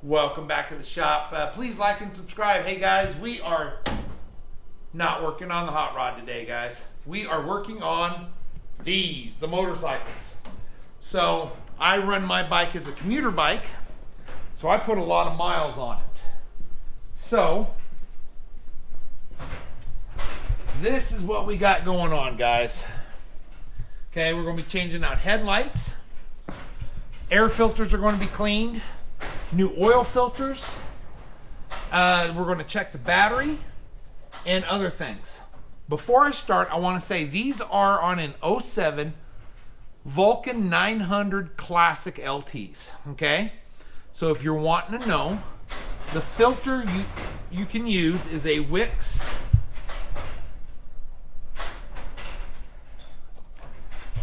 Welcome back to the shop. Please like and subscribe. Hey guys, we are not working on the hot rod today, guys. We are working on the motorcycles. So I run my bike as a commuter bike, so I put a lot of miles on it. So this is what we got going on, guys. Okay, we're going to be changing out headlights. Air filters are going to be cleaned. New oil filters. We're going to check the battery and other things. Before I start, I want to say these are on an 07 Vulcan 900 Classic LTs. Okay, so if you're wanting to know, the filter you can use is a Wix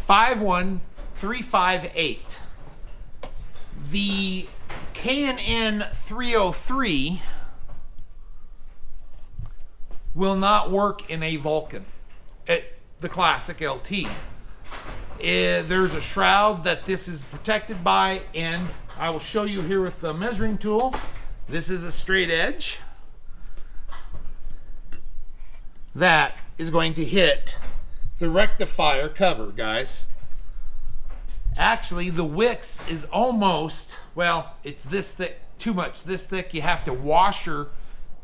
51358. The K&N 303 will not work in a Vulcan, the Classic LT. There's a shroud that this is protected by, and I will show you here with the measuring tool. This is a straight edge that is going to hit the rectifier cover, guys. Actually, the Wix is almost, well, it's this thick, too much, this thick. You have to washer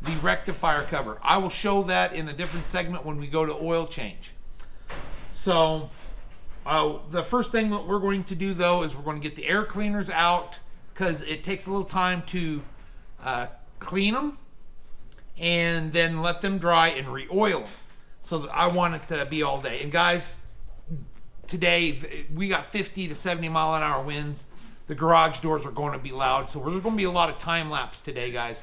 the rectifier cover. I will show that in a different segment when we go to oil change. So the first thing that we're going to do though is we're going to get the air cleaners out, because it takes a little time to clean them and then let them dry and re-oil them. So I want it to be all day. And guys, today we got 50 to 70 mile an hour winds. The garage doors are going to be loud, so there's going to be a lot of time lapse today, guys.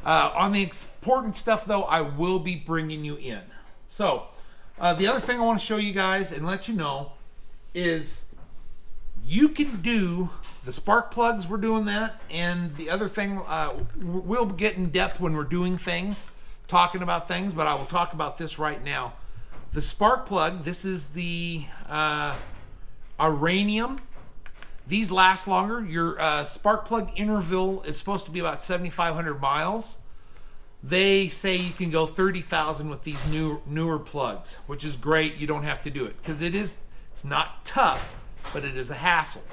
On the important stuff though, I will be bringing you in. So the other thing I want to show you guys and let you know is you can do the spark plugs. We're doing that, and the other thing, we'll get in depth when we're doing things, talking about things, but I will talk about this right now. The spark plug, this is the uranium. These last longer. Your spark plug interval is supposed to be about 7,500 miles. They say you can go 30,000 with these newer plugs, which is great. You don't have to do it because it's not tough, but it is a hassle.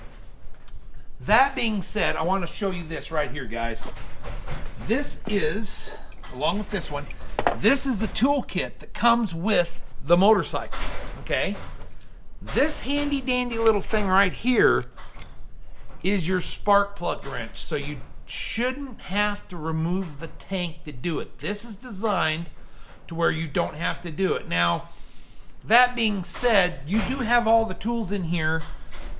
That being said, I want to show you this right here, guys. This is, along with this one, this is the toolkit that comes with the motorcycle. Okay, this handy dandy little thing right here is your spark plug wrench, so you shouldn't have to remove the tank to do it. This is designed to where you don't have to do it. Now, that being said, you do have all the tools in here,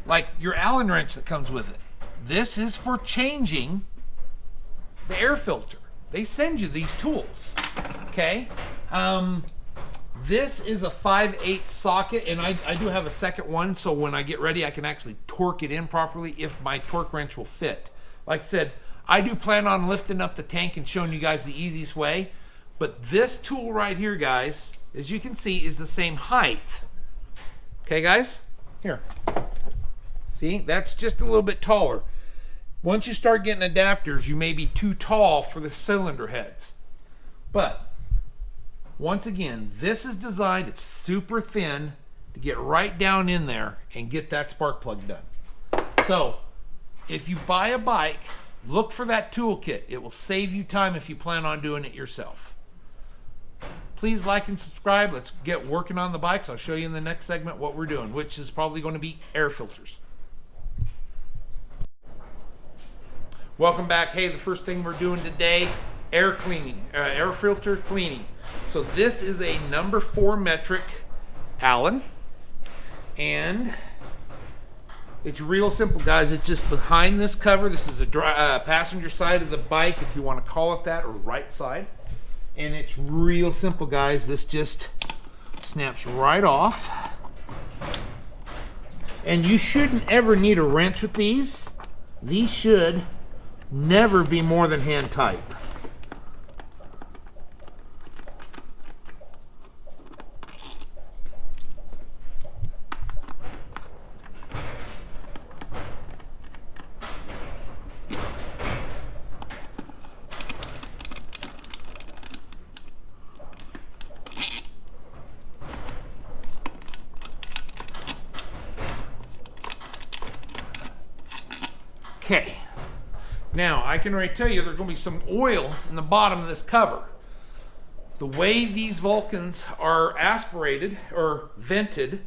like your Allen wrench that comes with it. This is for changing the air filter. They send you these tools. Okay, this is a 5/8 socket, and I do have a second one, so when I get ready I can actually torque it in properly if my torque wrench will fit. Like I said, I do plan on lifting up the tank and showing you guys the easiest way, but this tool right here, guys, as you can see, is the same height. Okay, guys? Here. See? That's just a little bit taller. Once you start getting adapters, you may be too tall for the cylinder heads. But once again, this is designed, it's super thin, to get right down in there and get that spark plug done. So if you buy a bike, look for that toolkit. It will save you time if you plan on doing it yourself. Please like and subscribe. Let's get working on the bikes. I'll show you in the next segment what we're doing, which is probably going to be air filters. Welcome back. Hey, the first thing we're doing today, air cleaning, air filter cleaning. So this is a number 4 metric Allen, and it's real simple, guys. It's just behind this cover. This is the passenger side of the bike, if you want to call it that, or right side. And it's real simple, guys. This just snaps right off. And you shouldn't ever need a wrench with these. These should never be more than hand tight. Okay. Now, I can already tell you there's going to be some oil in the bottom of this cover. The way these Vulcans are aspirated or vented,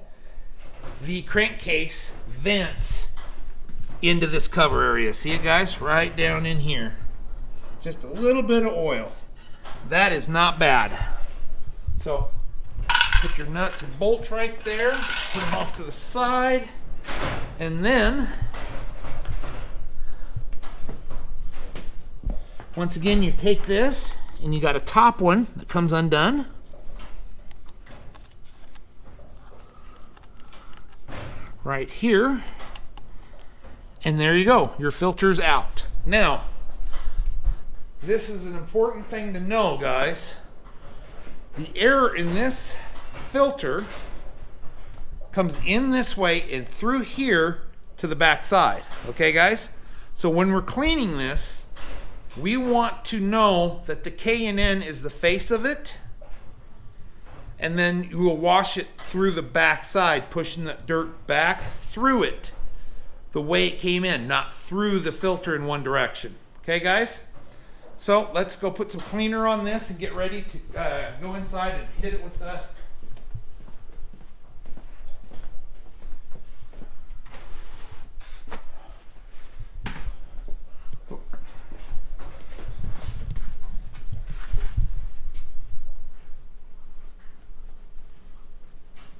the crankcase vents into this cover area. See it, guys? Right down in here. Just a little bit of oil. That is not bad. So, put your nuts and bolts right there. Put them off to the side. And then, once again, you take this and you got a top one that comes undone. Right here. And there you go. Your filter's out. Now, this is an important thing to know, guys. The air in this filter comes in this way and through here to the back side. Okay, guys? So when we're cleaning this, we want to know that the K&N is the face of it, and then you will wash it through the back side, pushing the dirt back through it the way it came in, not through the filter in one direction. Okay, guys? So let's go put some cleaner on this and get ready to go inside and hit it with the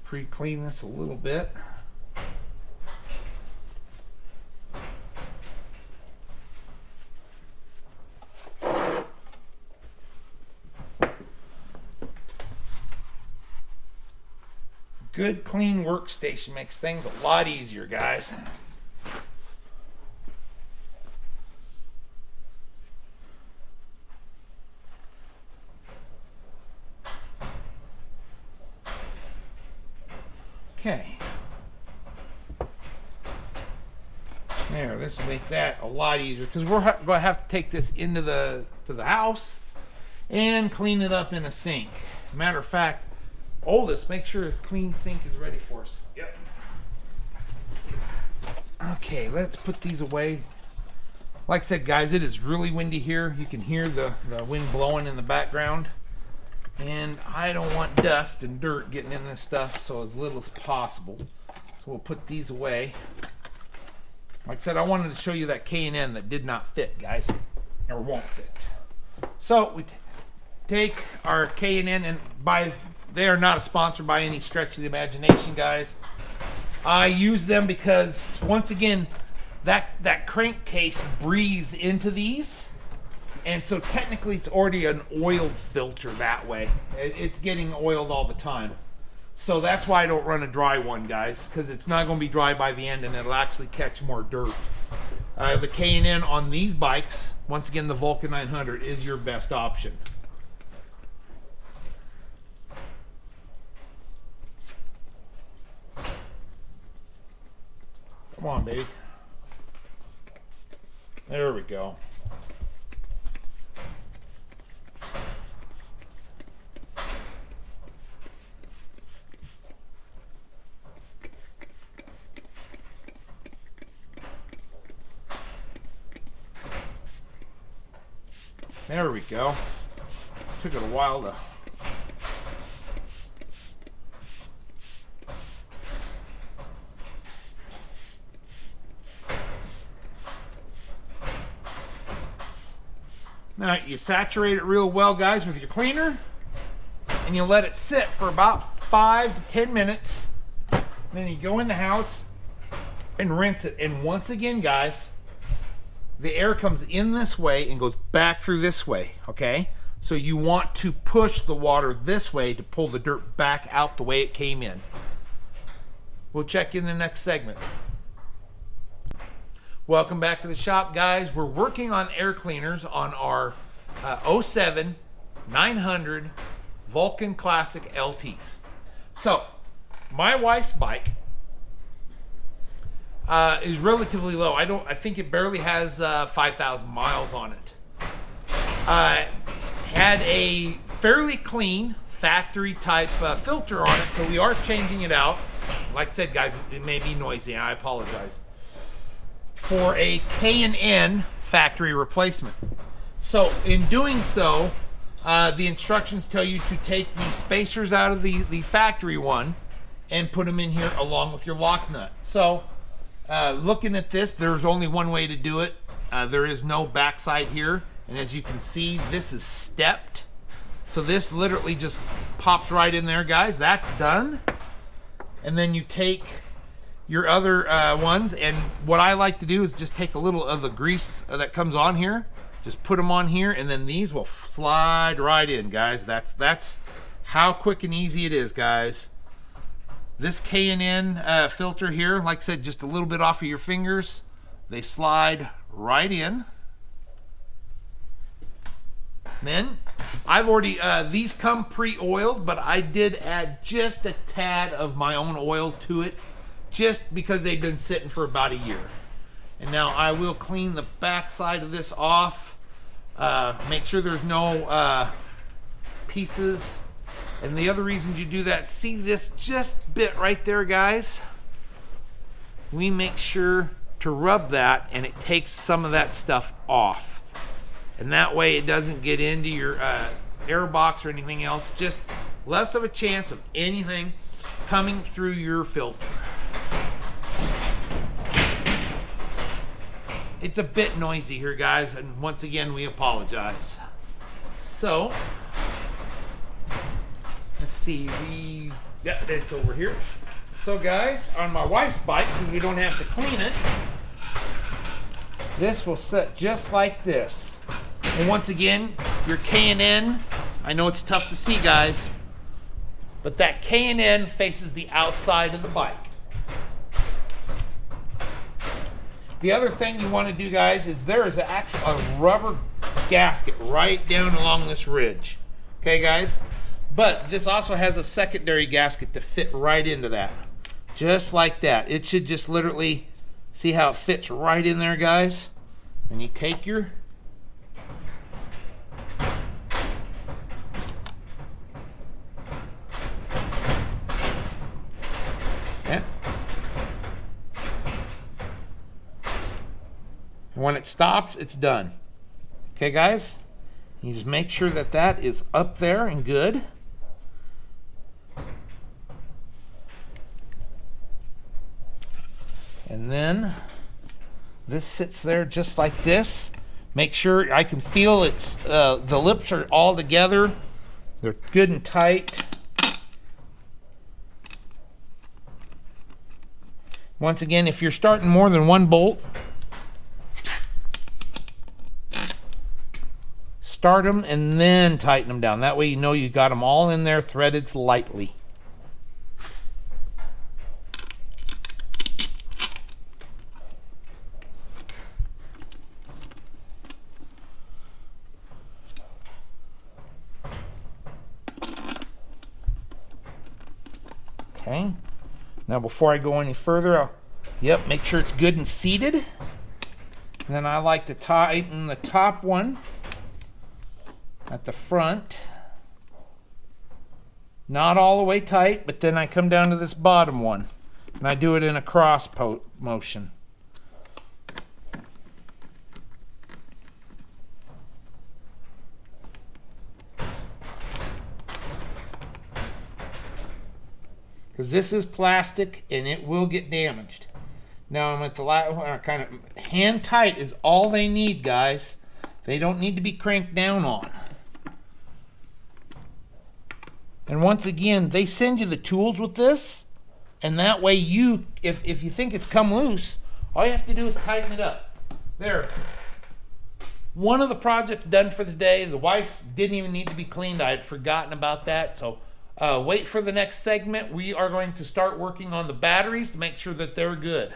pre-clean this a little bit. Good clean workstation makes things a lot easier, guys. Okay. There, this will make that a lot easier because we're going to have to take this into the house and clean it up in a sink. Matter of fact, Oldest, make sure a clean sink is ready for us. Yep. Okay, let's put these away. Like I said, guys, it is really windy here. You can hear the wind blowing in the background. And I don't want dust and dirt getting in this stuff, so as little as possible. So we'll put these away. Like I said, I wanted to show you that K&N that did not fit, guys, or won't fit. So we take our K&N, and they are not a sponsor by any stretch of the imagination, guys. I use them because, once again, that crankcase breathes into these. And so technically it's already an oiled filter that way. It's getting oiled all the time. So that's why I don't run a dry one, guys, because it's not going to be dry by the end and it'll actually catch more dirt. The K&N on these bikes, once again the Vulcan 900, is your best option. Come on, baby. There we go. There we go. Took it a while to... Now you saturate it real well, guys, with your cleaner, and you let it sit for about 5 to 10 minutes. And then you go in the house and rinse it. And once again, guys, the air comes in this way and goes back through this way, okay? So you want to push the water this way to pull the dirt back out the way it came in. We'll check in the next segment. Welcome back to the shop, guys. We're working on air cleaners on our 07 900 Vulcan Classic LTs. So, my wife's bike is relatively low. I think it barely has 5,000 miles on it. Had a fairly clean factory type filter on it, so we are changing it out. Like I said, guys, it may be noisy. I apologize. for a K&N factory replacement. So in doing so, the instructions tell you to take the spacers out of the factory one and put them in here along with your lock nut. So looking at this, there's only one way to do it. There is no backside here, and as you can see, this is stepped. So this literally just pops right in there, guys. That's done. And then you take your other ones, and what I like to do is just take a little of the grease that comes on here, just put them on here, and then these will slide right in, guys. That's how quick and easy it is, guys. This K&N filter here, like I said, just a little bit off of your fingers, they slide right in. Then I've already these come pre-oiled, but I did add just a tad of my own oil to it, just because they've been sitting for about a year. And now I will clean the back side of this off, make sure there's no pieces. And the other reasons you do that, see this just bit right there, guys? We make sure to rub that, and it takes some of that stuff off. And that way it doesn't get into your air box or anything else. Just less of a chance of anything coming through your filter. It's a bit noisy here, guys, and once again we apologize. So let's see, yeah, it's over here. So guys, on my wife's bike, because we don't have to clean it, this will sit just like this. And once again, your K&N, I know it's tough to see, guys, but that K&N faces the outside of the bike. The other thing you want to do, guys, is there is actually a rubber gasket right down along this ridge. Okay, guys? But this also has a secondary gasket to fit right into that. Just like that. It should just literally, see how it fits right in there, guys? Then you take your and when it stops, it's done. Okay, guys? You just make sure that that is up there and good. And then this sits there just like this. Make sure I can feel it's the lips are all together. They're good and tight. Once again, if you're starting more than one bolt, start them and then tighten them down. That way you know you got them all in there threaded lightly. Okay. Now before I go any further, make sure it's good and seated. And then I like to tighten the top one at the front. Not all the way tight, but then I come down to this bottom one and I do it in a cross motion. Because this is plastic and it will get damaged. Now I'm at the last one, kind of hand tight is all they need, guys. They don't need to be cranked down on. And once again, they send you the tools with this, and that way you, if you think it's come loose, all you have to do is tighten it up. There. One of the projects done for the day. The wife didn't even need to be cleaned. I had forgotten about that. So wait for the next segment. We are going to start working on the batteries to make sure that they're good.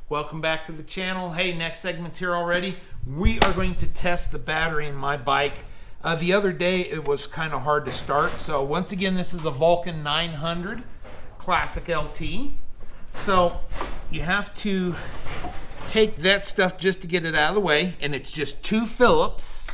Welcome back to the channel. Hey, next segment's here already. We are going to test the battery in my bike. The other day it was kind of hard to start. So once again, this is a Vulcan 900 Classic LT. So you have to take that stuff just to get it out of the way, and it's just 2 Phillips.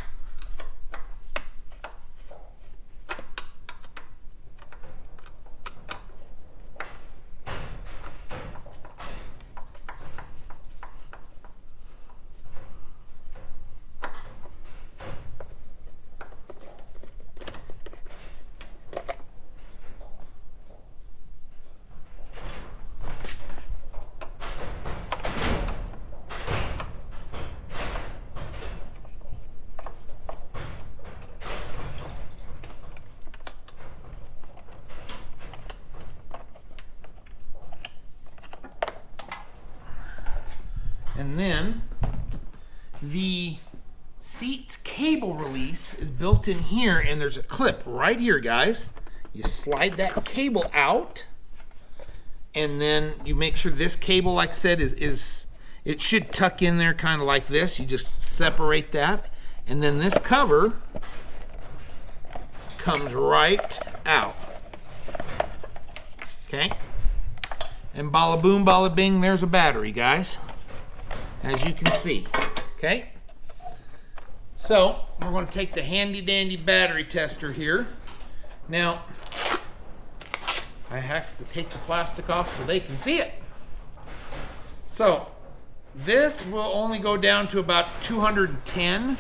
And then the seat cable release is built in here, and there's a clip right here, guys. You slide that cable out, and then you make sure this cable, like I said, is it should tuck in there kind of like this. You just separate that, and then this cover comes right out. Okay? And bada boom, bada bing, there's a battery, guys, as you can see. Okay? So, we're going to take the handy dandy battery tester here. Now, I have to take the plastic off so they can see it. So, this will only go down to about 210.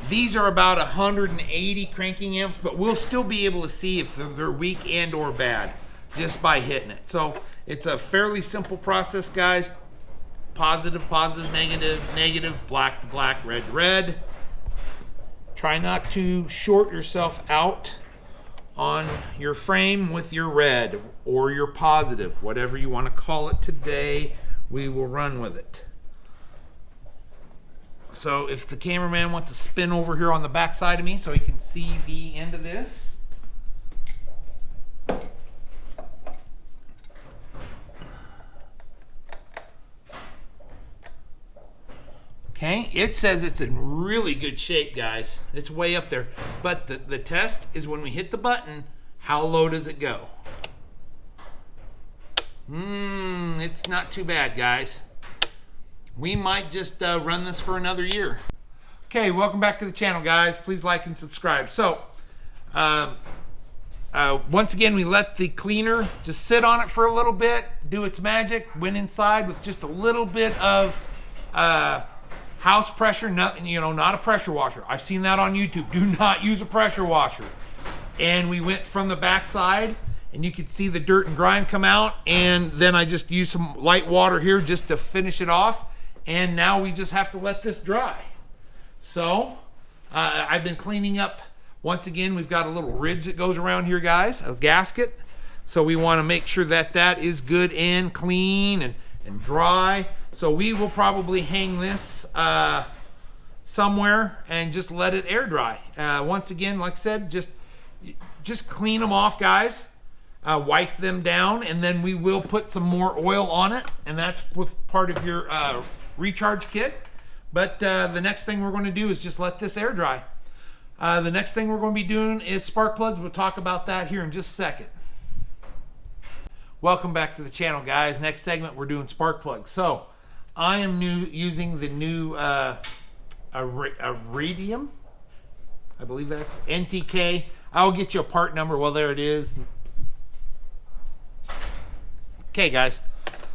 These are about 180 cranking amps, but we'll still be able to see if they're weak and or bad just by hitting it. So, it's a fairly simple process, guys. Positive, positive, negative, negative, black to black, red to red. Try not to short yourself out on your frame with your red or your positive, whatever you want to call it today. We will run with it. So if the cameraman wants to spin over here on the back side of me so he can see the end of this. Okay, it says it's in really good shape, guys. It's way up there. But the test is when we hit the button, how low does it go? It's not too bad, guys. We might just run this for another year. Okay, welcome back to the channel, guys. Please like and subscribe. So, once again, we let the cleaner just sit on it for a little bit, do its magic, went inside with just a little bit of house pressure, not a pressure washer. I've seen that on YouTube. Do not use a pressure washer. And we went from the back side, and you could see the dirt and grime come out, and then I just used some light water here just to finish it off, and now we just have to let this dry. So I've been cleaning up. Once again, we've got a little ridge that goes around here, guys, a gasket. So we want to make sure that that is good and clean and dry. So we will probably hang this somewhere and just let it air dry. Once again, like I said, just clean them off, guys. Wipe them down, and then we will put some more oil on it, and that's with part of your recharge kit. But the next thing we're going to do is just let this air dry. The next thing we're going to be doing is spark plugs. We'll talk about that here in just a second. Welcome back to the channel, guys. Next segment, we're doing spark plugs. So I am using the new Iridium. I believe that's NTK. I'll get you a part number. Well, there it is. Okay, guys.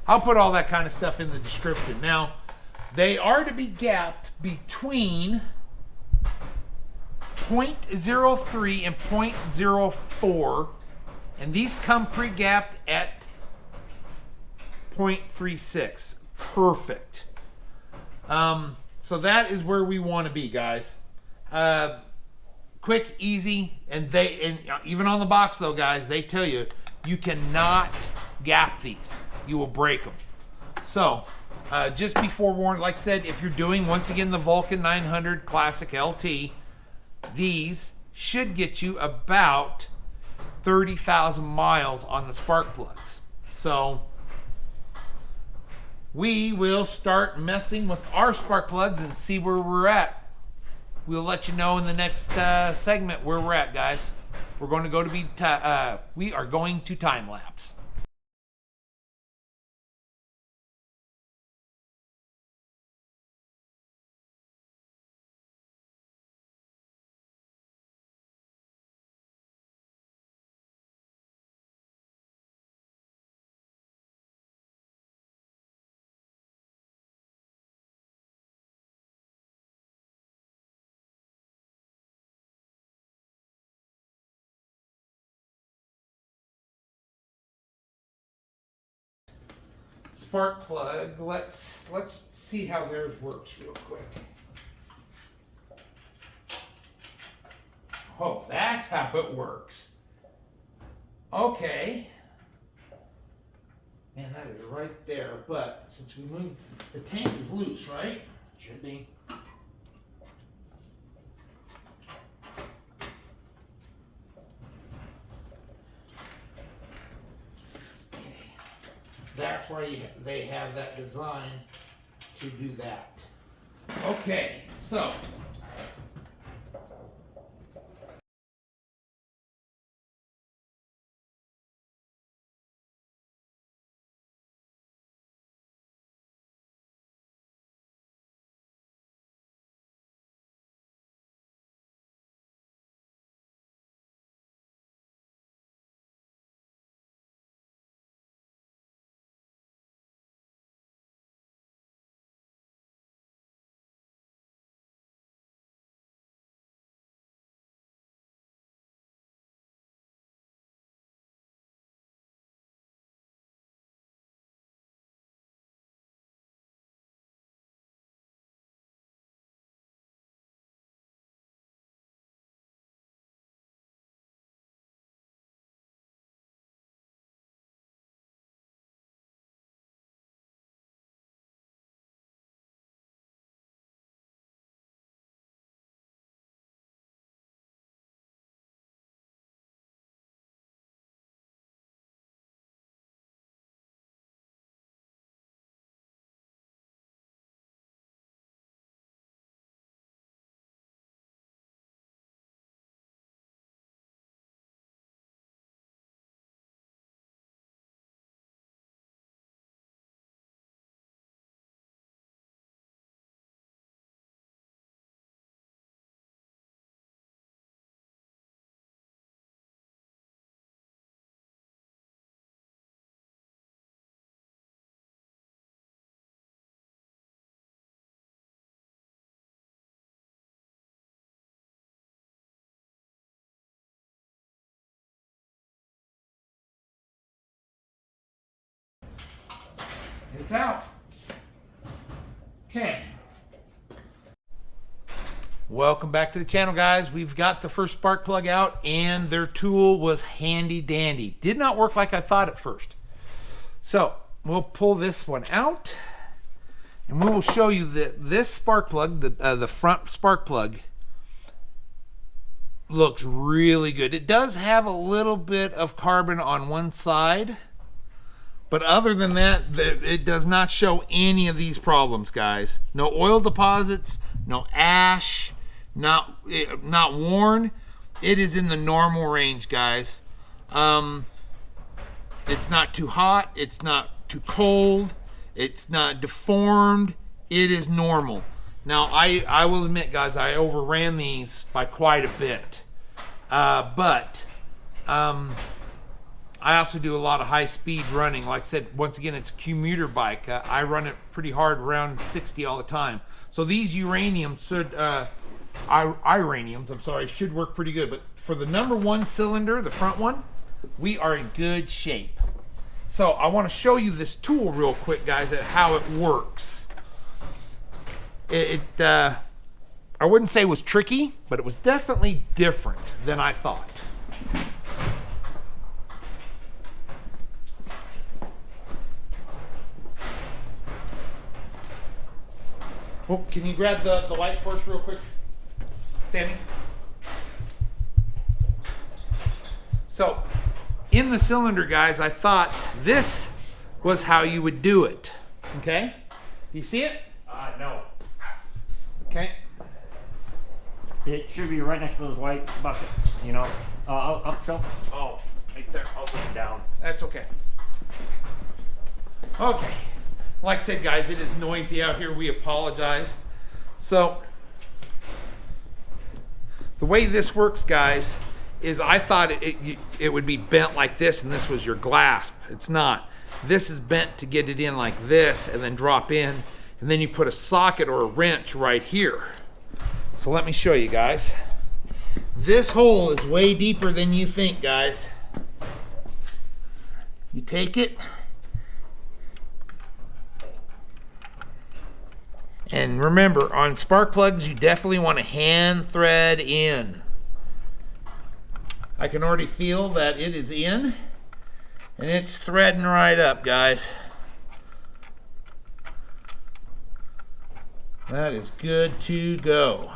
I'll put all that kind of stuff in the description. Now, they are to be gapped between 0.03 and 0.04, and these come pre-gapped at 0.36. Perfect. So that is where we want to be, guys. Quick, easy, and even on the box though, guys, they tell you you cannot gap these. You will break them. So just be forewarned. Like I said, if you're doing, once again, the Vulcan 900 Classic LT, these should get you about 30,000 miles on the spark plugs. So we will start messing with our spark plugs and see where we're at. We'll let you know in the next segment where we're at, guys. We're going to go to we are going to time lapse. Spark plug. Let's see how theirs works real quick. Oh, that's how it works. Okay. Man, that is right there, but since we moved, the tank is loose, right? Should be. That's why they have that design to do that. Okay, so. It's out. Okay. Welcome back to the channel, guys. We've got the first spark plug out, and their tool was handy dandy. Did not work like I thought at first. So we'll pull this one out, and we will show you that this spark plug, the front spark plug, looks really good. It does have a little bit of carbon on one side, but other than that, it does not show any of these problems, guys. No oil deposits, no ash, not worn. It is in the normal range, guys. It's not too hot, it's not too cold, it's not deformed, it is normal. Now, I will admit, guys, I overran these by quite a bit. I also do a lot of high-speed running. Like I said, once again, it's a commuter bike. I run it pretty hard, around 60 all the time. So these uraniums should, iraniums, I'm sorry, should work pretty good. But for the number one cylinder, the front one, we are in good shape. So I want to show you this tool real quick, guys, at how it works. I wouldn't say it was tricky, but it was definitely different than I thought. Oh, can you grab the light first real quick, Sammy? So, in the cylinder, guys, I thought this was how you would do it. Okay? You see it? No. Okay. It should be right next to those white buckets, you know, up shelf. Oh, right there. I'll put it down. That's okay. Okay. Like I said, guys, it is noisy out here. We apologize. So, the way this works, guys, is I thought it would be bent like this, and this was your clasp. It's not. This is bent to get it in like this, and then drop in, and then you put a socket or a wrench right here. So let me show you, guys. This hole is way deeper than you think, guys. You take it, and remember, on spark plugs, you definitely want to hand thread in. I can already feel that it is in. And it's threading right up, guys. That is good to go.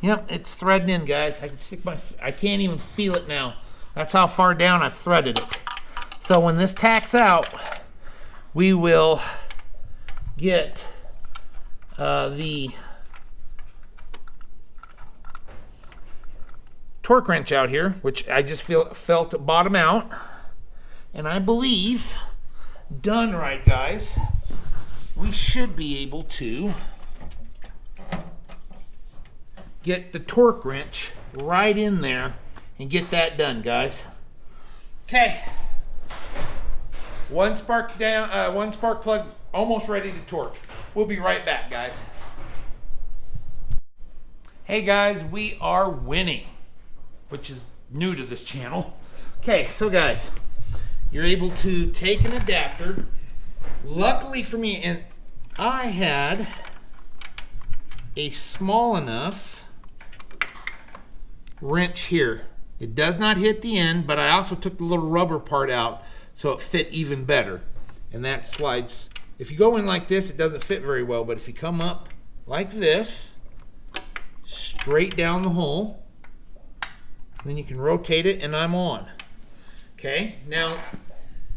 Yep, it's threading in, guys. I can't even feel it now. That's how far down I've threaded it. So when this tacks out, we will get the torque wrench out here, which I just felt bottom out. And I believe, done right, guys, we should be able to get the torque wrench right in there and get that done, guys. Okay, one spark plug almost ready to torque. We'll be right back, guys. Hey guys, we are winning, which is new to this channel. Okay, so guys, you're able to take an adapter. Luckily for me, and I had a small enough wrench here. It does not hit the end, but I also took the little rubber part out so it fit even better. And that slides. If you go in like this, it doesn't fit very well, but if you come up like this, straight down the hole, then you can rotate it and I'm on. Okay, now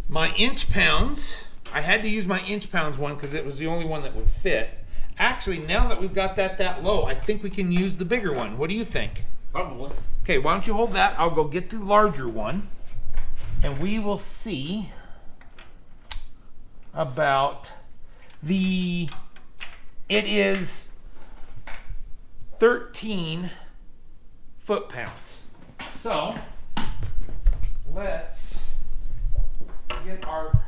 my inch pounds, I had to use my inch pounds one because it was the only one that would fit. Actually, now that we've got that low, I think we can use the bigger one. What do you think? Probably. Okay, why don't you hold that? I'll go get the larger one and we will see about it is 13 foot-pounds. So let's get our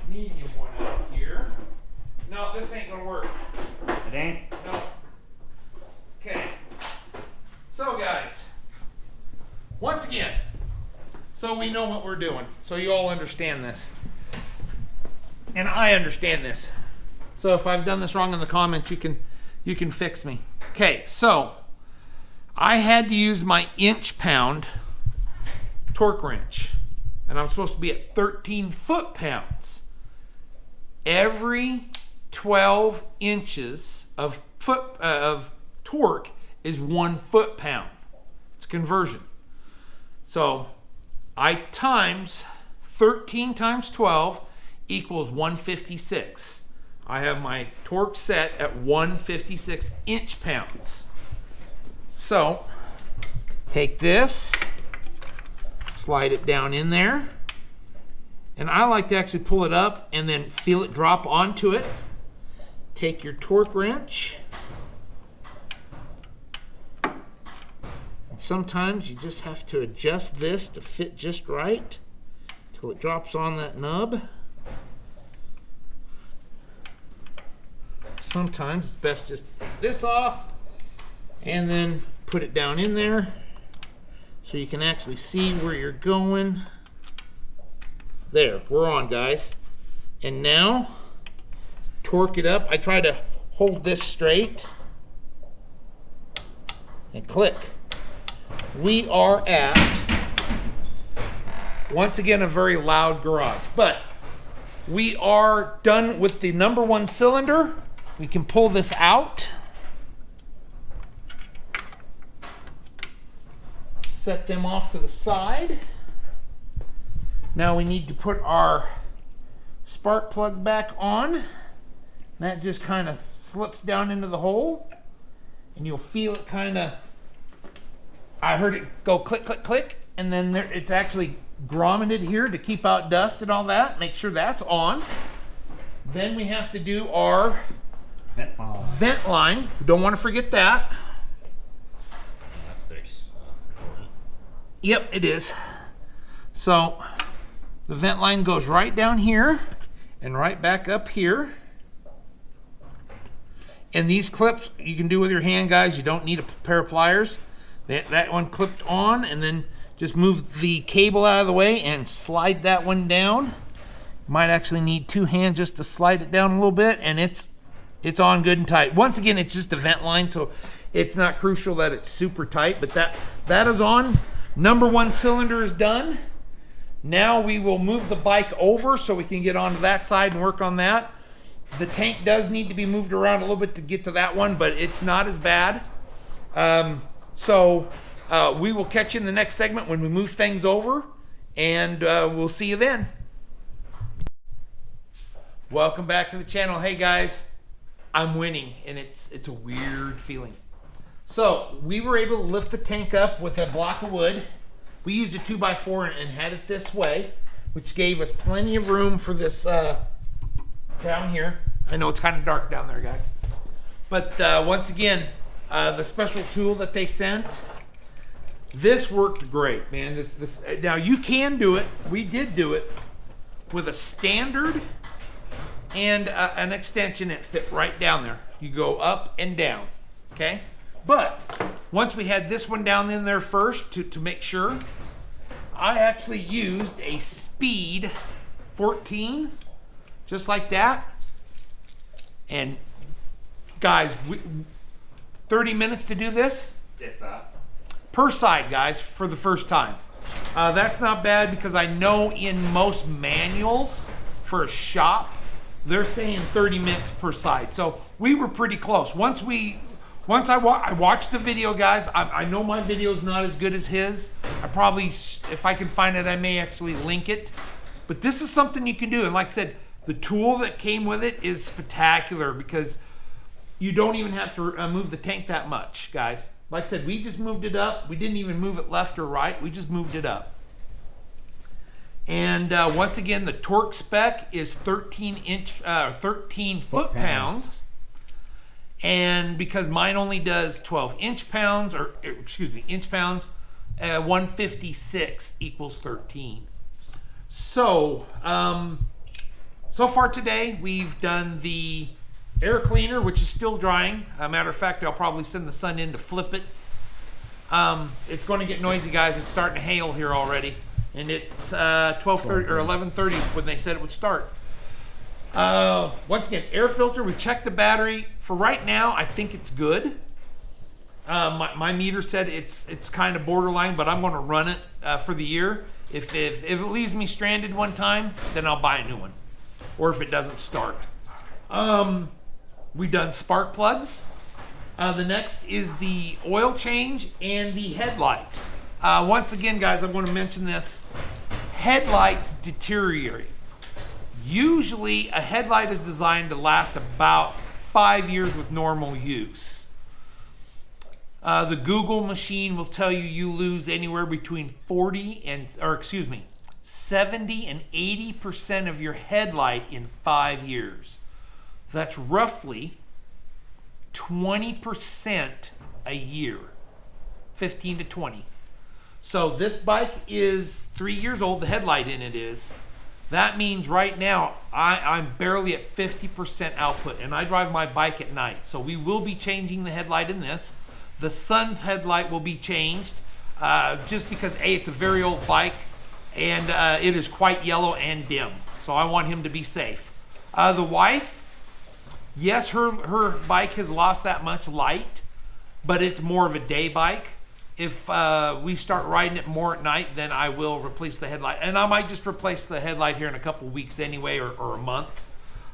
medium one out here. No, this ain't gonna work. It ain't? No. Okay. So guys, once again, so we know what we're doing, so you all understand this. And I understand this. So if I've done this wrong in the comments, you can fix me. Okay, so I had to use my inch pound torque wrench, and I'm supposed to be at 13 foot-pounds. Every 12 inches of torque is 1 foot-pound. It's conversion. So I times 13 times 12 equals 156. I have my torque set at 156 inch-pounds. So take this, slide it down in there, and I like to actually pull it up and then feel it drop onto it. Take your torque wrench, and sometimes you just have to adjust this to fit just right till it drops on that nub. Sometimes it's best just to take this off and then put it down in there so you can actually see where you're going. There, we're on, guys. And now torque it up. I try to hold this straight and click. We are at, once again, a very loud garage, but we are done with the number 1 cylinder. We can pull this out, set them off to the side. Now we need to put our spark plug back on. That just kind of slips down into the hole, and you'll feel it kind of, I heard it go click, click, click, and then it's actually grommeted here to keep out dust and all that. Make sure that's on. Then we have to do our vent line. Don't want to forget that. That's pretty important. Yep, it is. So the vent line goes right down here and right back up here. And these clips you can do with your hand, guys. You don't need a pair of pliers. That one clipped on, and then just move the cable out of the way and slide that one down. Might actually need two hands just to slide it down a little bit, and it's on good and tight. Once again, it's just a vent line, so it's not crucial that it's super tight, but that is on. Number one cylinder is done. Now we will move the bike over so we can get onto that side and work on that. The tank does need to be moved around a little bit to get to that one, but it's not as bad. We will catch you in the next segment when we move things over, and we'll see you then. Welcome back to the channel. Hey guys, I'm winning, and it's a weird feeling. So we were able to lift the tank up with a block of wood. We used a 2x4 and had it this way, which gave us plenty of room for this down here. I know it's kind of dark down there, guys. But once again, the special tool that they sent, this worked great, man. Now you can do it. We did do it with a standard and an extension that fit right down there. You go up and down, okay? But once we had this one down in there first to make sure, I actually used a Speed 14, just like that. And guys, 30 minutes to do this? If that. Per side, guys, for the first time. That's not bad, because I know in most manuals for a shop, they're saying 30 minutes per side. So we were pretty close. Once I watched the video, guys. I know my video is not as good as his. I probably, if I can find it, I may actually link it. But this is something you can do. And like I said, the tool that came with it is spectacular, because you don't even have to move the tank that much, guys. Like I said, we just moved it up. We didn't even move it left or right. We just moved it up. And once again, the torque spec is 13 foot-pounds. And because mine only does 12 inch-pounds, 156 equals 13. So, so far today, we've done the air cleaner, which is still drying. Matter of fact, I'll probably send the son in to flip it. It's going to get noisy, guys. It's starting to hail here already. And it's 12:30 or 11:30 when they said it would start. Once again, air filter, we checked the battery. For right now, I think it's good. My meter said it's kind of borderline, but I'm going to run it for the year. If it leaves me stranded one time, then I'll buy a new one. Or if it doesn't start. We've done spark plugs. The next is the oil change and the headlight. Once again, guys, I'm going to mention this. Headlights deteriorate. Usually a headlight is designed to last about 5 years with normal use. The Google machine will tell you lose anywhere between 70 and 80% of your headlight in 5 years. That's roughly 20% a year, 15 to 20. So this bike is 3 years old, the headlight in it is. That means right now I'm barely at 50% output, and I drive my bike at night. So we will be changing the headlight in this. The sun's headlight will be changed just because A, it's a very old bike, and it is quite yellow and dim. So I want him to be safe. The wife, yes, her bike has lost that much light, but it's more of a day bike. If we start riding it more at night, then I will replace the headlight. And I might just replace the headlight here in a couple weeks anyway, or a month.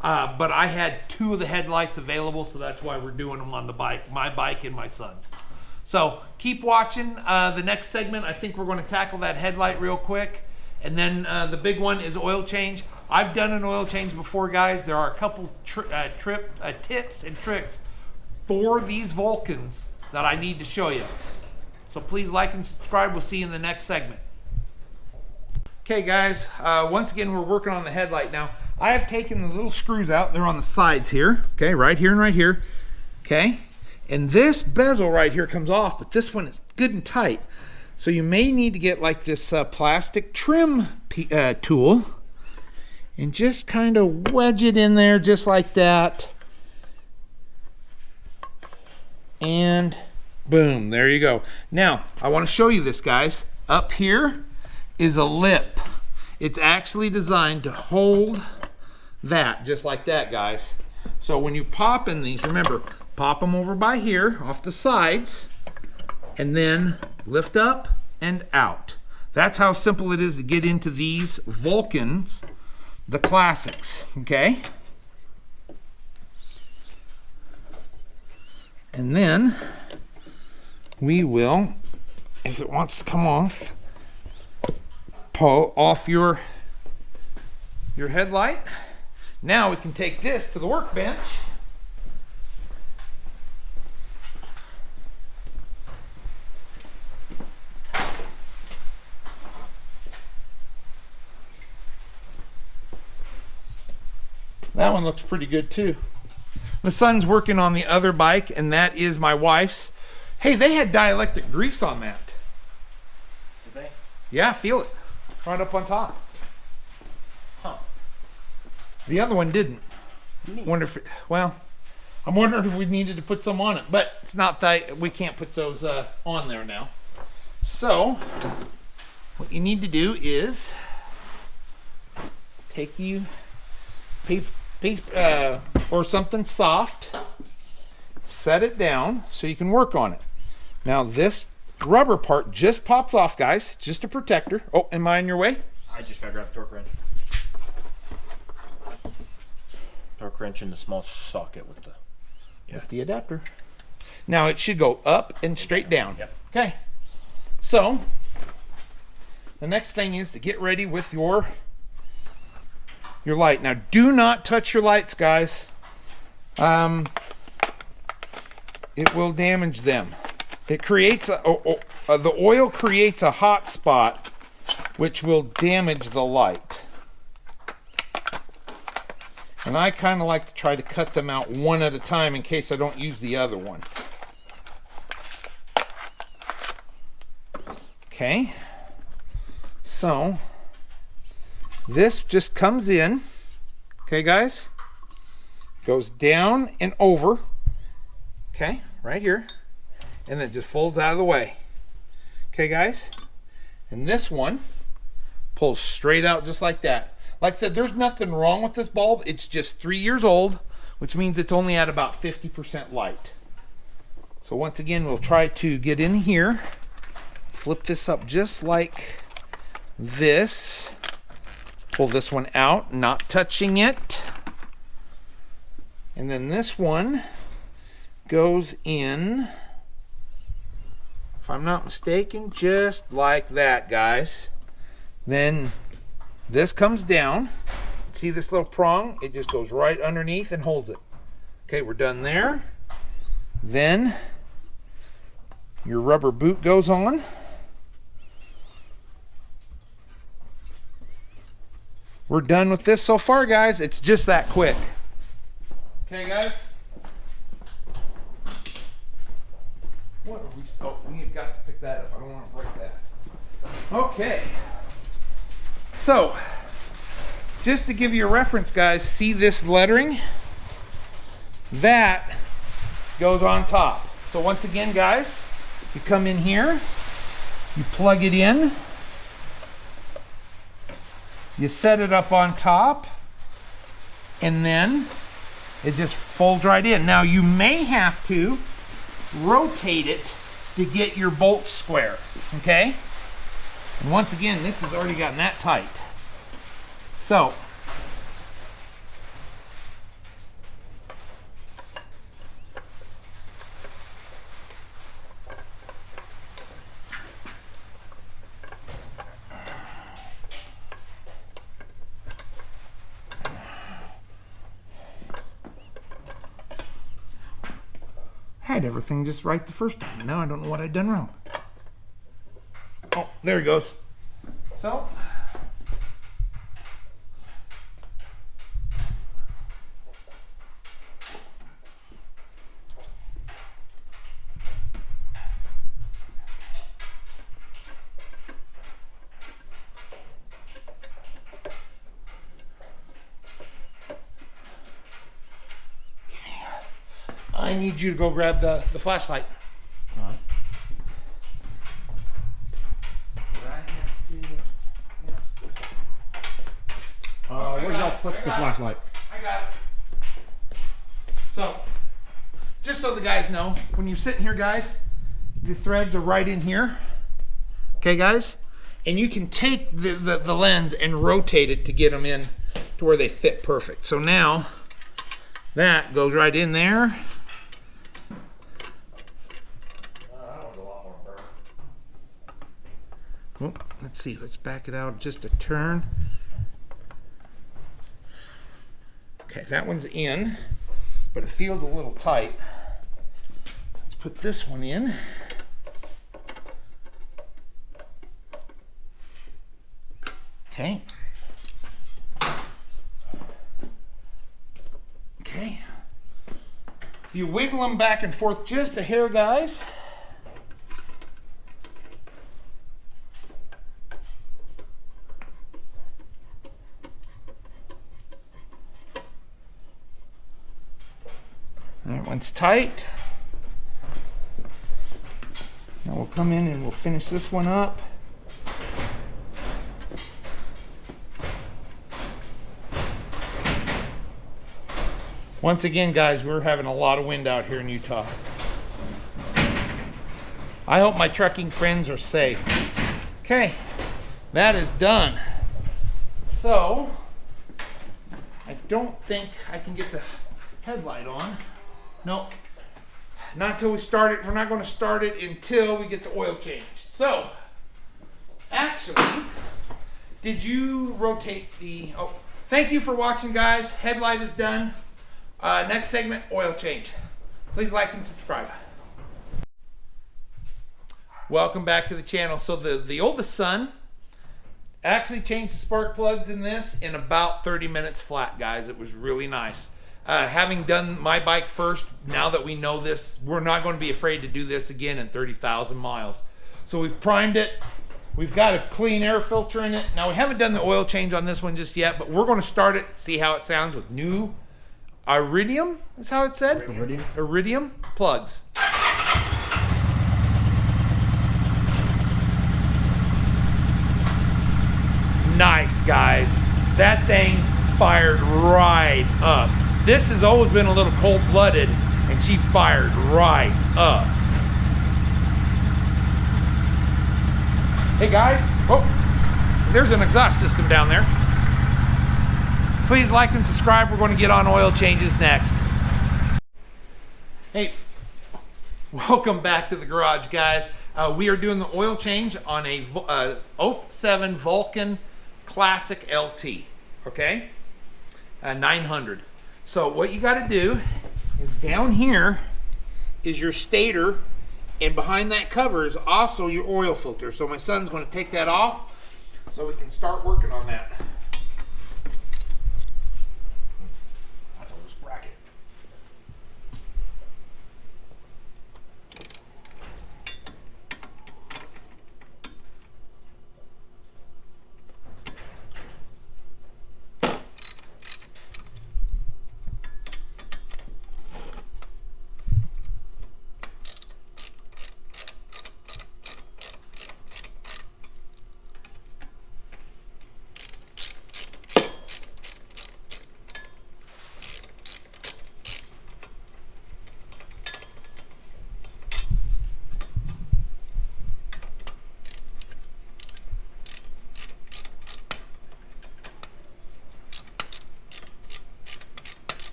But I had 2 of the headlights available, so that's why we're doing them on the bike, my bike and my son's. So keep watching the next segment. I think we're going to tackle that headlight real quick. And then the big one is oil change. I've done an oil change before, guys. There are a couple tips and tricks for these Vulcans that I need to show you. So please like and subscribe. We'll see you in the next segment. Okay, guys, once again, we're working on the headlight now. I have taken the little screws out. They're on the sides here, okay, right here and right here, okay? And this bezel right here comes off, but this one is good and tight. So you may need to get like this plastic trim tool and just kind of wedge it in there just like that. And Boom, there you go. Now, I want to show you this, guys. Up here is a lip. It's actually designed to hold that, just like that, guys. So when you pop in these, remember, pop them over by here, off the sides, and then lift up and out. That's how simple it is to get into these Vulcans, the classics, okay? And then we will, if it wants to come off, pull off your headlight. Now we can take this to the workbench. That one looks pretty good too. The son's working on the other bike, and that is my wife's. Hey, they had dielectric grease on that. Did they? Yeah, feel it. Right up on top. Huh. The other one didn't. Wonder if, well, I'm wondering if we needed to put some on it, but it's not that we can't put those on there now. So, what you need to do is take you or something soft, set it down so you can work on it. Now this rubber part just pops off, guys, just a protector. Oh, am I in your way? I just gotta grab a torque wrench. Torque wrench in the small socket with the with the adapter. Now it should go up and straight down. Yep. Okay. So the next thing is to get ready with your light. Now do not touch your lights, guys. It will damage them. It creates the oil creates a hot spot which will damage the light. And I kind of like to try to cut them out one at a time in case I don't use the other one. Okay. So this just comes in, okay, guys? Goes down and over, okay, right here, and then it just folds out of the way. Okay, guys? And this one pulls straight out just like that. Like I said, there's nothing wrong with this bulb. It's just 3 years old, which means it's only at about 50% light. So once again, we'll try to get in here, flip this up just like this. Pull this one out, not touching it. And then this one goes in, if I'm not mistaken, just like that, guys. Then this comes down. See this little prong? It just goes right underneath and holds it. Okay, we're done there. Then your rubber boot goes on. We're done with this so far, guys. It's just that quick. Okay, guys? What are we? Oh, we've got to pick that up. I don't want to break that. Okay. So, just to give you a reference, guys, see this lettering? That goes on top. So once again, guys, you come in here, you plug it in, you set it up on top, and then it just folds right in. Now you may have to rotate it to get your bolts square, okay? And once again, this has already gotten that tight. So, had everything just right the first time. Now I don't know what I'd done wrong. Oh, there he goes. So, I need you to go grab the flashlight. All right. put the flashlight. I got it. So, just so the guys know, when you're sitting here, guys, the threads are right in here. Okay, guys? And you can take the lens and rotate it to get them in to where they fit perfect. So now, that goes right in there. Oh, let's see, let's back it out just a turn. Okay, that one's in, but it feels a little tight. Let's put this one in. Okay. Okay. If you wiggle them back and forth just a hair, guys, that one's tight. Now we'll come in and we'll finish this one up. Once again, guys, we're having a lot of wind out here in Utah. I hope my trucking friends are safe. Okay, that is done. So, I don't think I can get the headlight on. No, not until we start it. We're not going to start it until we get the oil changed. So, actually, did you rotate the... Oh, thank you for watching, guys. Headlight is done. Next segment, oil change. Please like and subscribe. Welcome back to the channel. So the oldest son actually changed the spark plugs in this in about 30 minutes flat, guys. It was really nice. Having done my bike first, now that we know this, we're not going to be afraid to do this again in 30,000 miles. So we've primed it. We've got a clean air filter in it. Now we haven't done the oil change on this one just yet, but we're going to start it, see how it sounds with new iridium, is how it said? Iridium? Iridium plugs. Nice, guys. That thing fired right up. This has always been a little cold-blooded, and she fired right up. Hey, guys. Oh, there's an exhaust system down there. Please like and subscribe. We're going to get on oil changes next. Hey, welcome back to the garage, guys. We are doing the oil change on a 07 Vulcan Classic LT, okay? 900. So what you got to do is down here is your stator, and behind that cover is also your oil filter. So my son's going to take that off so we can start working on that.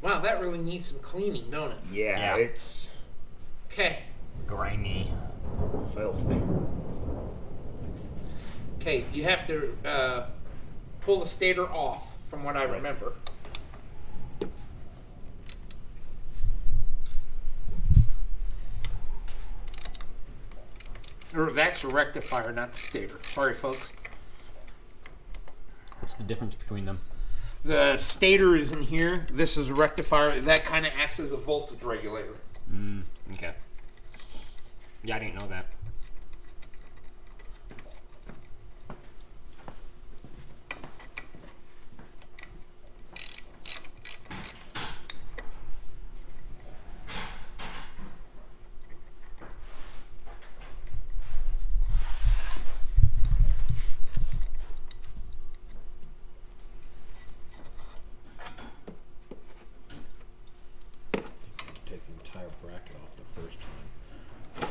Wow, that really needs some cleaning, don't it? Yeah. It's... Okay. Grimy. Filthy. Okay, you have to pull the stator off, from what I remember. Or that's a rectifier, not the stator. Sorry, folks. What's the difference between them? The stator is in here. This is a rectifier. That kind of acts as a voltage regulator. Okay. Yeah, I didn't know that. first time.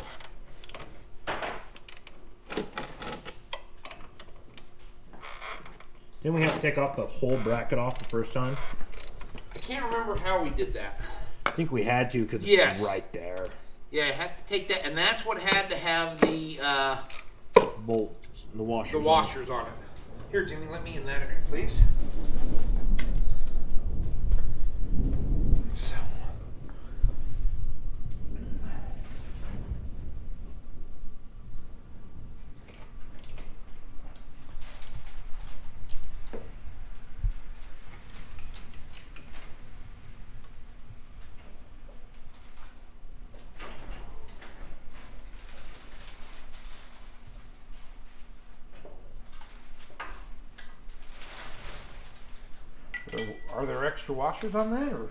Didn't we have to take off the whole bracket off the first time? I can't remember how we did that. I think we had to because Yes. it's right there. Yeah, I have to take that, and that's what had to have the Bolts, the washers. the washers on it. Here, Jimmy, let me in that area, please. So. Are there extra washers on that, or?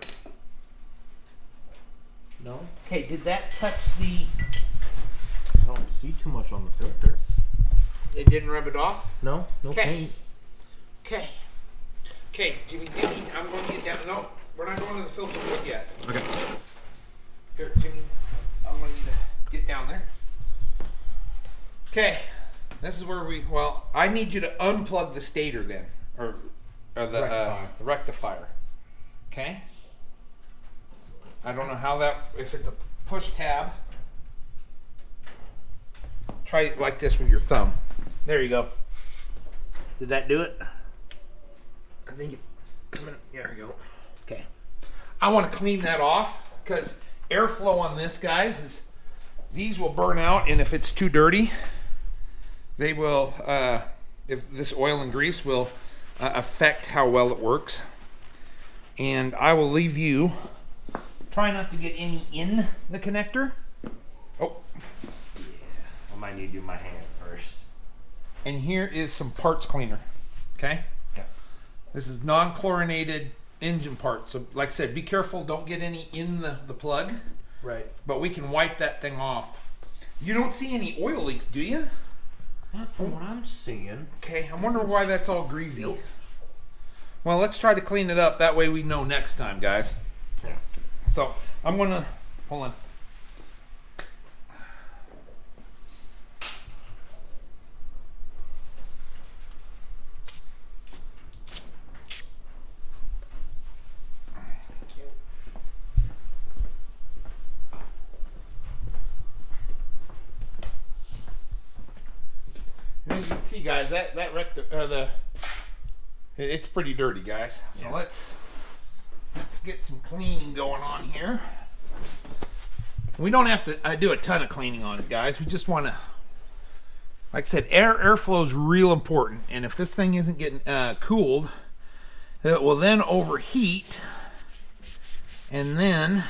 No, Okay, did that touch the... I don't see too much on the filter. It didn't rub it off? No, no Okay. paint. Okay. Okay, Jimmy, I'm going to get down. No, we're not going to the filter just yet. Okay. Here, Jimmy, I'm going to need to get down there. Okay, this is where we, well, I need you to unplug the stator then, or the rectifier. Okay? I don't know how that, if it's a push tab, try it like this with your thumb. There you go. Did that do it? I think there you go. Okay. I want to clean that off because airflow on this, guys, is these will burn out, and if it's too dirty, they will, if this oil and grease will affect how well it works. And I will leave you, try not to get any in the connector. Oh. I might need to do my hands first. And here is some parts cleaner. Okay? Okay. This is non-chlorinated engine parts. So like I said, be careful, don't get any in the plug. Right. But we can wipe that thing off. You don't see any oil leaks, do you? Not from what I'm seeing. Okay, I'm wondering why that's all greasy. Nope. Well, let's try to clean it up. That way we know next time, guys. Yeah. So, I'm gonna, hold on. As you can see, guys, it's pretty dirty, guys. So Yeah. let's get some cleaning going on here. We don't have to do a ton of cleaning on it, guys. We just want to, like I said, airflow is real important, and if this thing isn't getting cooled, it will then overheat, and then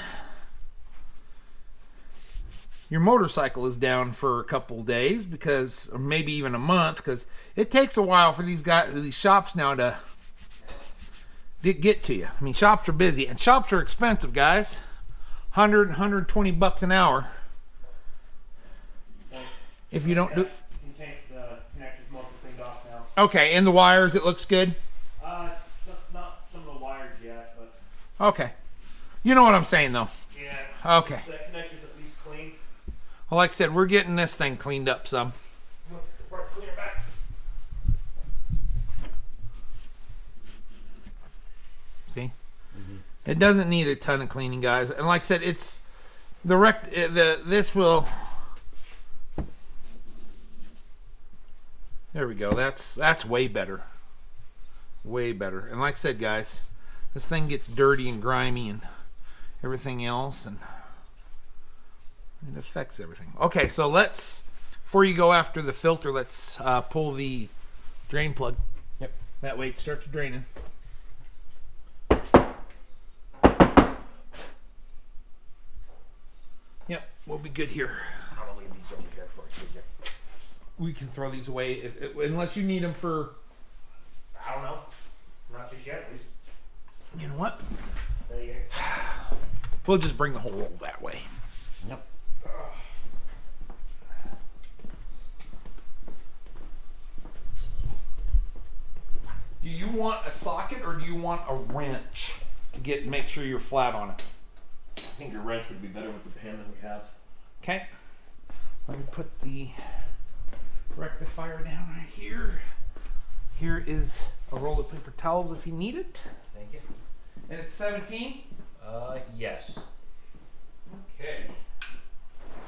your motorcycle is down for a couple days, because, or maybe even a month, because it takes a while for these shops now to get to you. I mean, shops are busy, and shops are expensive, guys. 120 bucks an hour. If you don't do. You can take the connectors mostly cleaned off now. Okay, and the wires, it looks good. Not some of the wires yet, but Okay, you know what I'm saying, though. yeah. Okay. The connectors at least clean. Well, like I said, we're getting this thing cleaned up some. The parts cleaner back. See? It doesn't need a ton of cleaning, guys. And like I said, it's this will. There we go. That's way better. Way better. And like I said, guys, this thing gets dirty and grimy and everything else, and it affects everything. Okay, so before you go after the filter, let's pull the drain plug. Yep. That way it starts draining. Yep, we'll be good here. I'm gonna leave these over here for you. We can throw these away unless you need them for. I don't know. Not just yet, at least. You know what? There you go. We'll just bring the whole roll that way. Yep. Do you want a socket or do you want a wrench to make sure you're flat on it? think your wrench would be better with the pin that we have. Okay. Let me put the rectifier down right here. Here is a roll of paper towels if you need it. Thank you. And it's 17? Yes. Okay.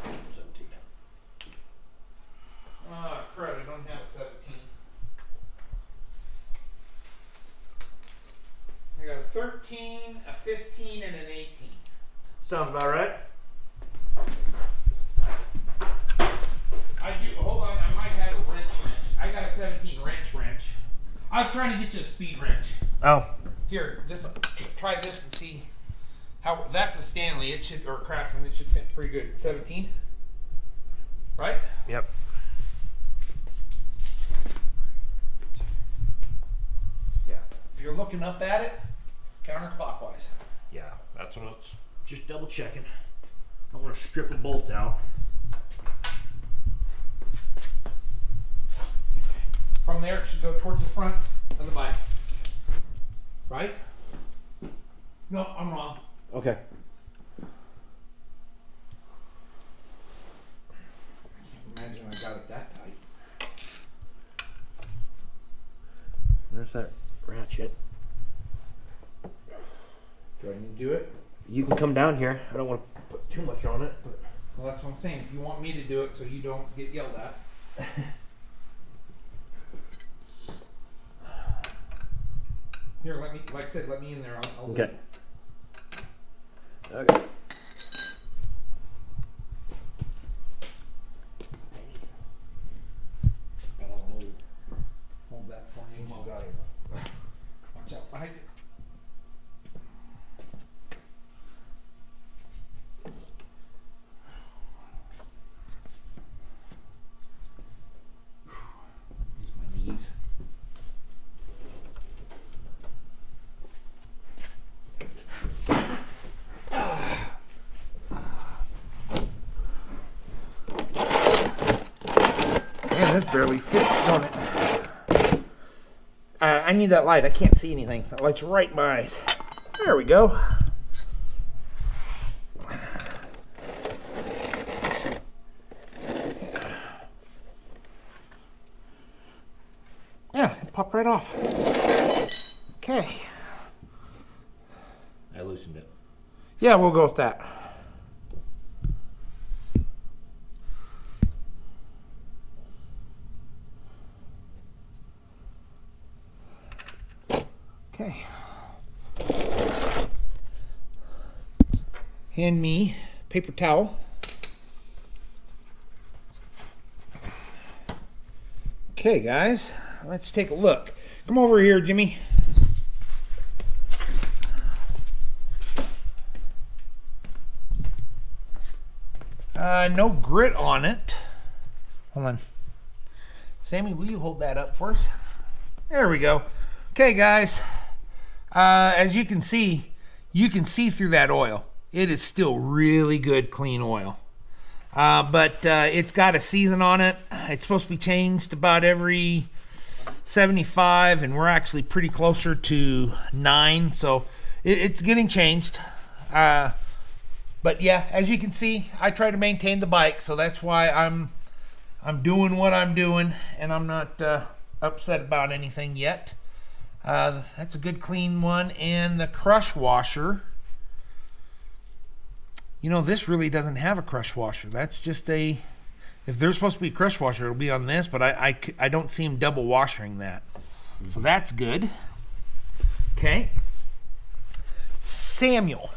17. Crud, I don't have a 17. I got a 13, a 15, and an 18. Sounds about right. I do, hold on, I might have a wrench. I got a 17 wrench. I was trying to get you a speed wrench. Oh. Here, try this and see how, that's a Stanley, it should, or a Craftsman, it should fit pretty good. 17? Right? Yep. Yeah. If you're looking up at it, counterclockwise. Yeah, that's what I was just double checking. I want to strip a bolt out. From there, it should go towards the front of the bike. Right? No, I'm wrong. Okay. I can't imagine I got it that tight. There's that ratchet. Do I need to do it? You can come down here. I don't want to put too much on it. But... Well, that's what I'm saying. If you want me to do it so you don't get yelled at. Here, let me, like I said, let me in there. I'll Okay. Okay. Hold that for me. Watch out behind you. Use my knees. Man, this barely fits, don't it? I need that light. I can't see anything. That light's right in my eyes. There we go. Yeah, it popped right off. Okay. I loosened it. Yeah, we'll go with that. Okay. Hand me paper towel. Okay, guys, let's take a look. Come over here, Jimmy. No grit on it. Hold on. Sammy, will you hold that up for us? There we go. Okay, guys. As you can see through that oil. It is still really good, clean oil. But it's got a season on it. It's supposed to be changed about every 75, and we're actually pretty closer to 9, so it's getting changed. But yeah, as you can see, I try to maintain the bike, so that's why I'm doing what I'm doing, and I'm not upset about anything yet. That's a good clean one. And the crush washer, you know, this really doesn't have a crush washer. That's just a, if there's supposed to be a crush washer, it'll be on this, but I don't see him double washing that. So that's good. Okay. Samuel,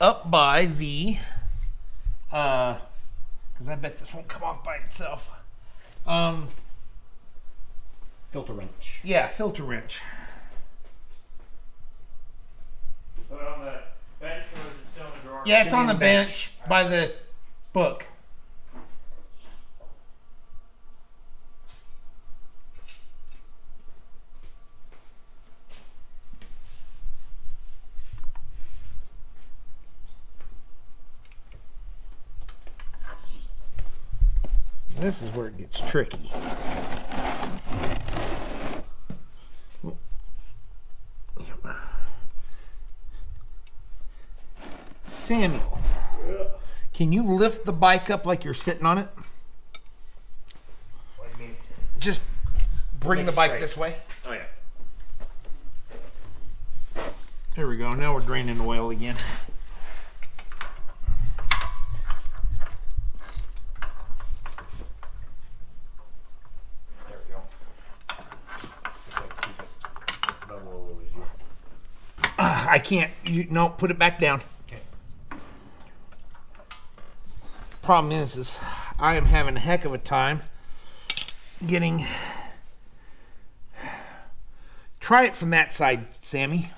up by the, because I bet this won't come off by itself. Filter wrench. Yeah, filter wrench. Put it on the bench, or is it still in the drawer? Yeah, it's on the bench by the book. This is where it gets tricky. Samuel, Can you lift the bike up like you're sitting on it? What do you mean? Just bring Make the it bike straight. this way. Oh yeah. There we go. Now we're draining oil again. There we go. Just like keep it about where we was. I can't. No, put it back down. Okay. Problem is I am having a heck of a time getting. Try it from that side, Sammy.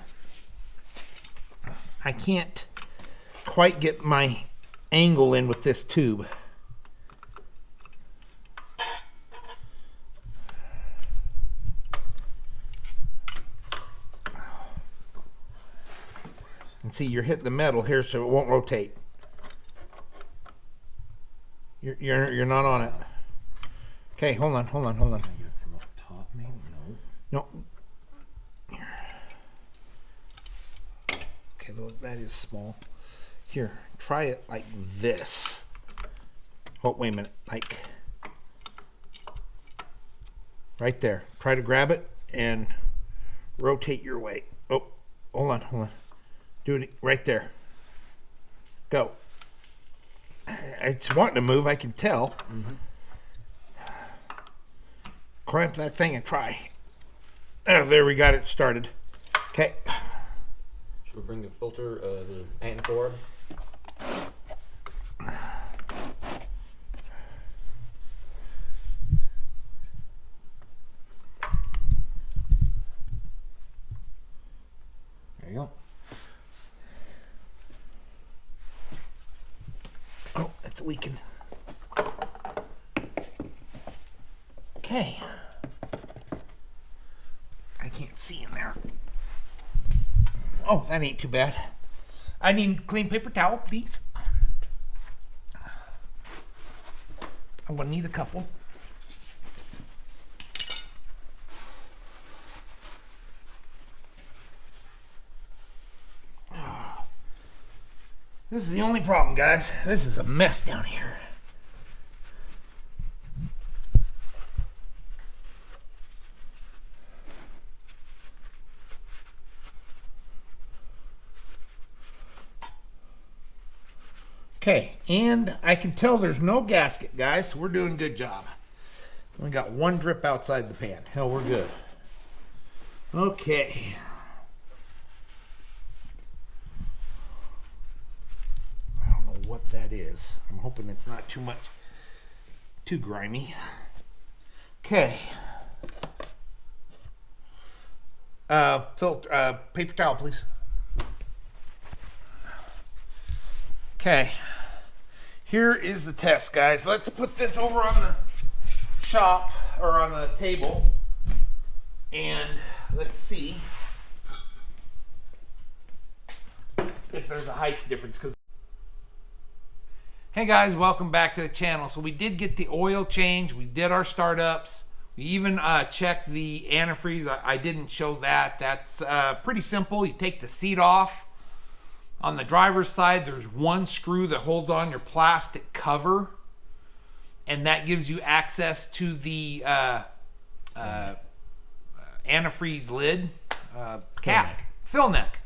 I can't quite get my angle in with this tube. And see, you're hitting the metal here, so it won't rotate. You're not on it. Okay, hold on. From up top, maybe? No. No. Okay, that is small. Here, try it like this. Oh, wait a minute. Like right there. Try to grab it and rotate your weight. Oh, hold on. Do it right there. Go. It's wanting to move, I can tell. Clamp that thing and try. Oh, there we got it started. Okay. Should we bring the filter, the pan forward? There you go. Oh, it's leaking. Okay. I can't see in there. Oh, that ain't too bad. I need clean paper towel, please. I'm gonna need a couple. This is the only problem, guys. This is a mess down here. Okay, and I can tell there's no gasket, guys, so we're doing a good job. We got one drip outside the pan. Hell, we're good. Okay. I don't know what that is. I'm hoping it's not too grimy. Okay. Paper towel, please. Okay. Here is the test, guys. Let's put this over on the shop or on the table, and let's see if there's a height difference. Hey guys, welcome back to the channel. So we did get the oil change. We did our startups. We even checked the antifreeze. I didn't show that. That's pretty simple. You take the seat off. On the driver's side, there's one screw that holds on your plastic cover, and that gives you access to the antifreeze lid cap, fill neck.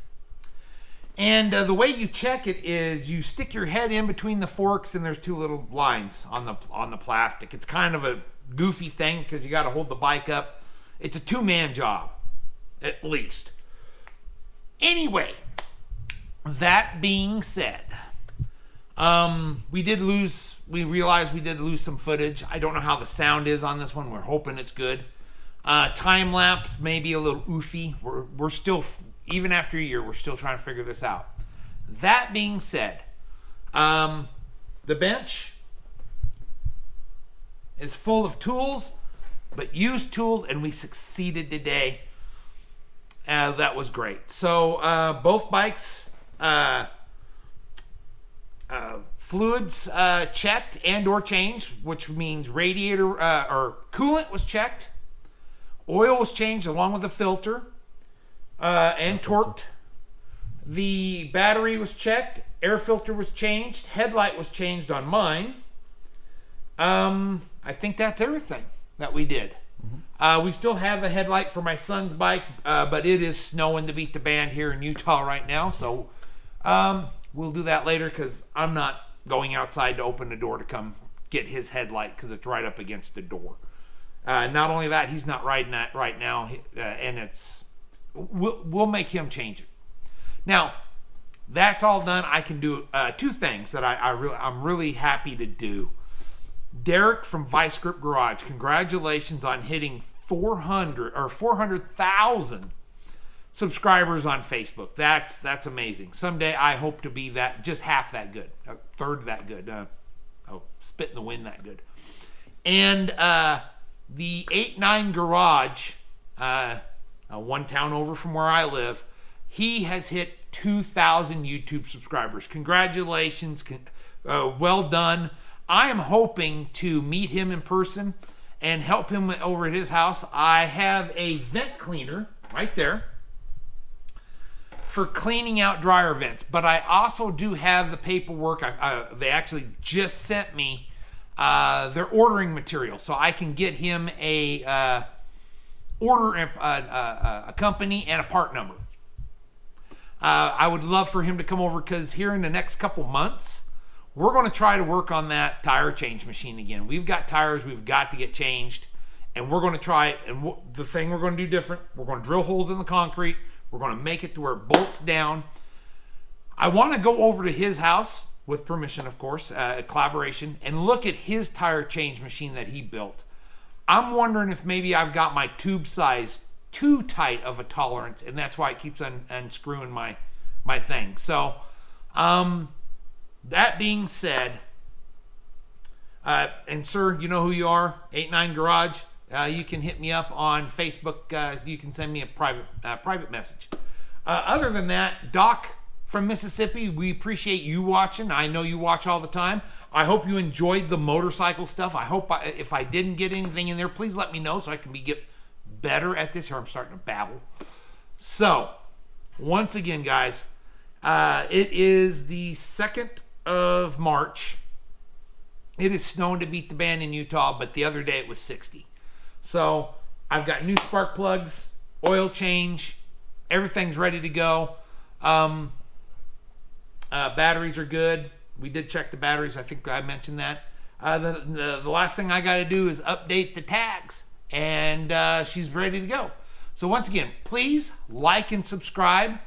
And the way you check it is you stick your head in between the forks, and there's two little lines on the plastic. It's kind of a goofy thing because you got to hold the bike up. It's a two-man job, at least. Anyway, that being said, we realized we did lose some footage. I don't know how the sound is on this one. We're hoping it's good. Time lapse may be a little oofy. We're still, even after a year, we're still trying to figure this out. That being said, the bench is full of tools, but used tools, and we succeeded today. That was great. So both bikes, fluids checked and or changed, which means radiator or coolant was checked, oil was changed along with the filter and torqued. The battery was checked Air filter was changed. Headlight was changed on mine. I think that's everything that we did. We still have a headlight for my son's bike, but it is snowing to beat the band here in Utah right now. So we'll do that later because I'm not going outside to open the door to come get his headlight because it's right up against the door. Not only that, he's not riding that right now, and we'll make him change it. Now, that's all done. I can do two things that I'm really happy to do. Derek from Vice Grip Garage, congratulations on hitting 400,000 subscribers on Facebook. That's amazing. Someday I hope to be that, just half that good, a third that good, spit in the wind that good. And the 8-9 Garage, one town over from where I live, he has hit 2,000 YouTube subscribers. Congratulations, well done. I am hoping to meet him in person and help him over at his house. I have a vent cleaner right there for cleaning out dryer vents, but I also do have the paperwork. They actually just sent me their ordering material, so I can get him a company and a part number. I would love for him to come over because here in the next couple months, we're going to try to work on that tire change machine again. We've got tires we've got to get changed, and we're going to try it. And the thing we're going to do different, we're going to drill holes in the concrete. We're going to make it to where it bolts down. I want to go over to his house, with permission, of course, collaboration, and look at his tire change machine that he built. I'm wondering if maybe I've got my tube size too tight of a tolerance, and that's why it keeps unscrewing my thing. So, that being said, and sir, you know who you are, 8-9 Garage. You can hit me up on Facebook. You can send me a private message. Other than that, Doc from Mississippi, we appreciate you watching. I know you watch all the time. I hope you enjoyed the motorcycle stuff. I hope if I didn't get anything in there, please let me know so I can get better at this. Here I'm starting to babble. So, once again, guys, it is the 2nd of March. It is snowing to beat the band in Utah, but the other day it was 60. So I've got new spark plugs, oil change, everything's ready to go. Batteries are good. We did check the batteries. I think I mentioned that. The last thing I got to do is update the tags, and she's ready to go. So once again, please like and subscribe.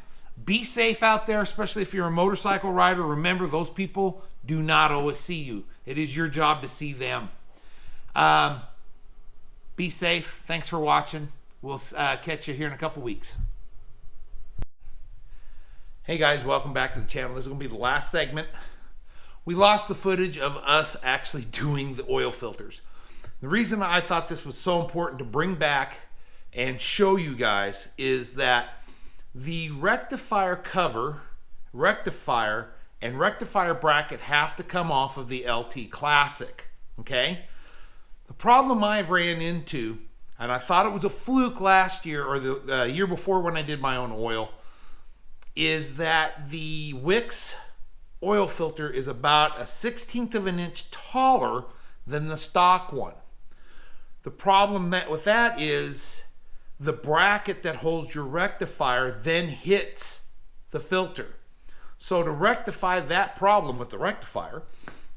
Be safe out there, especially if you're a motorcycle rider. Remember, those people do not always see you. It is your job to see them. Be safe. Thanks for watching. We'll catch you here in a couple weeks. Hey guys, welcome back to the channel. This is going to be the last segment. We lost the footage of us actually doing the oil filters. The reason I thought this was so important to bring back and show you guys is that the rectifier cover, rectifier, and rectifier bracket have to come off of the LT Classic, okay? The problem I've ran into, and I thought it was a fluke last year or the year before when I did my own oil, is that the Wix oil filter is about a 1/16 of an inch taller than the stock one. The problem with that is the bracket that holds your rectifier then hits the filter. So to rectify that problem with the rectifier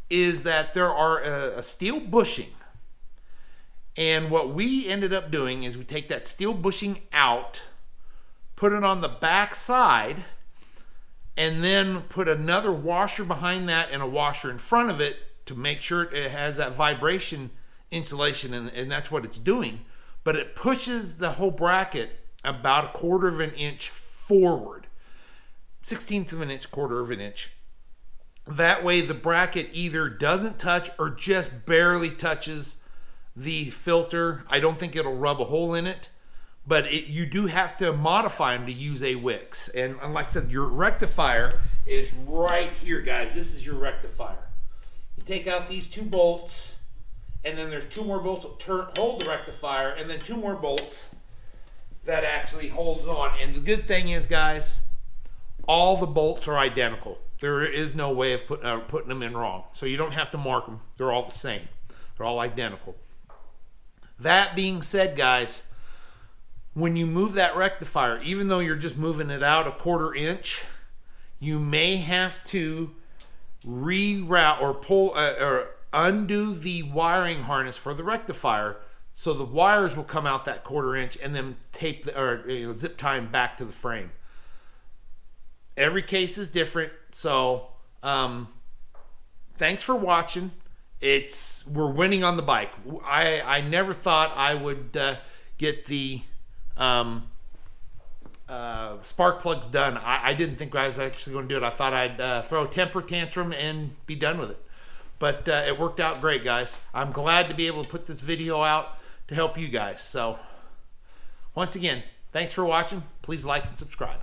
is that there are a steel bushing. And what we ended up doing is we take that steel bushing out, put it on the back side, and then put another washer behind that and a washer in front of it to make sure it has that vibration insulation, and that's what it's doing. But it pushes the whole bracket about 1/4 of an inch forward. 1/16 of an inch, 1/4 of an inch. That way the bracket either doesn't touch or just barely touches the filter. I don't think it'll rub a hole in it, but you do have to modify them to use a Wix. And like I said, your rectifier is right here, guys. This is your rectifier. You take out these 2 bolts, and then there's 2 more bolts that hold the rectifier, and then 2 more bolts that actually holds on. And the good thing is, guys, all the bolts are identical. There is no way of putting them in wrong. So you don't have to mark them. They're all the same. They're all identical. That being said, guys, when you move that rectifier, even though you're just moving it out a 1/4 inch, you may have to reroute or pull or undo the wiring harness for the rectifier, so the wires will come out that 1/4 inch and then tape zip tie them back to the frame. Every case is different, so thanks for watching. We're winning on the bike. I never thought I would get the spark plugs done. I didn't think I was actually going to do it. I thought I'd throw a temper tantrum and be done with it. But it worked out great, guys. I'm glad to be able to put this video out to help you guys. So once again, thanks for watching. Please like and subscribe.